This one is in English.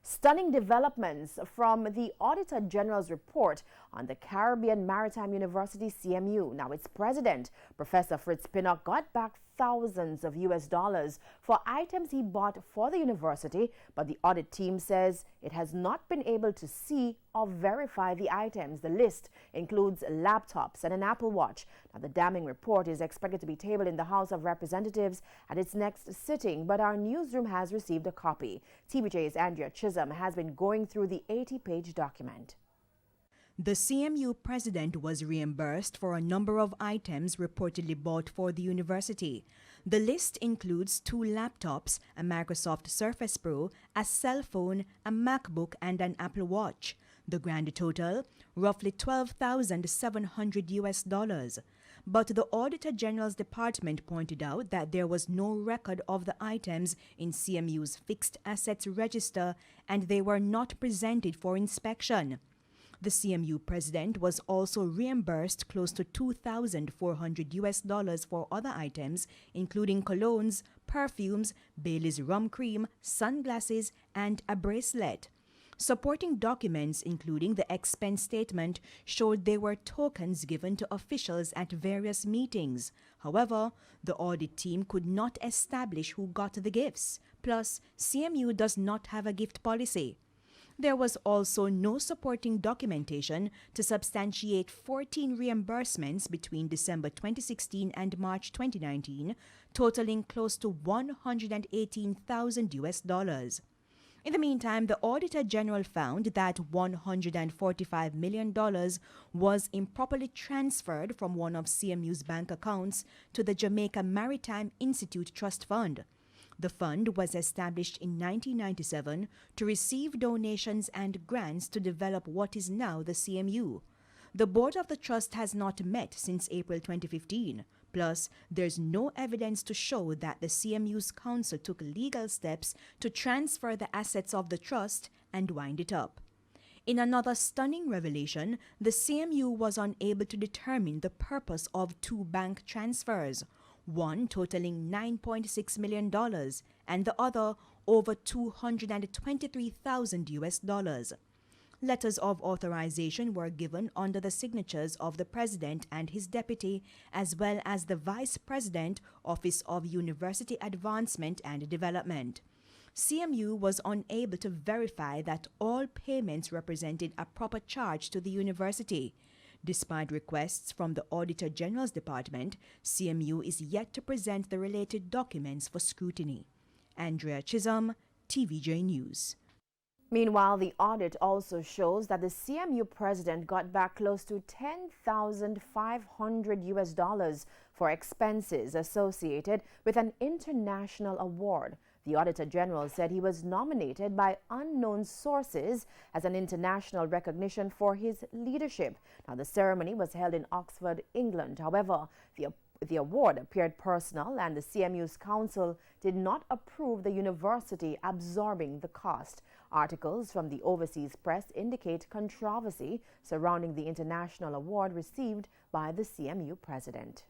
Stunning developments from the Auditor General's report on the Caribbean Maritime University CMU. Now, its president, Professor Fritz Pinnock, got back thousands of US dollars for items he bought for the university, but the audit team says it has not been able to see or verify the items. The list includes laptops and an Apple Watch. Now, the damning report is expected to be tabled in the House of Representatives at its next sitting, but our newsroom has received a copy. TVJ's Andrea Chisholm has been going through the 80-page document. The CMU president was reimbursed for a number of items reportedly bought for the university. The list includes 2 laptops, a Microsoft Surface Pro, a cell phone, a MacBook, and an Apple Watch. The grand total, roughly $12,700 US. But the Auditor General's department pointed out that there was no record of the items in CMU's fixed assets register and they were not presented for inspection. The CMU president was also reimbursed close to $2,400 US for other items, including colognes, perfumes, Bailey's rum cream, sunglasses, and a bracelet. Supporting documents, including the expense statement, showed they were tokens given to officials at various meetings. However, the audit team could not establish who got the gifts. Plus, CMU does not have a gift policy. There was also no supporting documentation to substantiate 14 reimbursements between December 2016 and March 2019, totaling close to $118,000 US. In the meantime, the Auditor General found that $145 million was improperly transferred from one of CMU's bank accounts to the Jamaica Maritime Institute Trust Fund. The fund was established in 1997 to receive donations and grants to develop what is now the CMU. The board of the trust has not met since April 2015. Plus, there's no evidence to show that the CMU's council took legal steps to transfer the assets of the trust and wind it up. In another stunning revelation, the CMU was unable to determine the purpose of 2 bank transfers, one totaling $9.6 million and the other over $223,000 US. Letters of authorization were given under the signatures of the president and his deputy, as well as the vice president, Office of University Advancement and Development. CMU was unable to verify that all payments represented a proper charge to the university. Despite requests from the Auditor General's Department, CMU is yet to present the related documents for scrutiny. Andrea Chisholm, TVJ News. Meanwhile, the audit also shows that the CMU president got back close to $10,500 US for expenses associated with an international award. The Auditor General said he was nominated by unknown sources as an international recognition for his leadership. Now, the ceremony was held in Oxford, England. However, the award appeared personal, and the CMU's council did not approve the university absorbing the cost. Articles from the overseas press indicate controversy surrounding the international award received by the CMU president.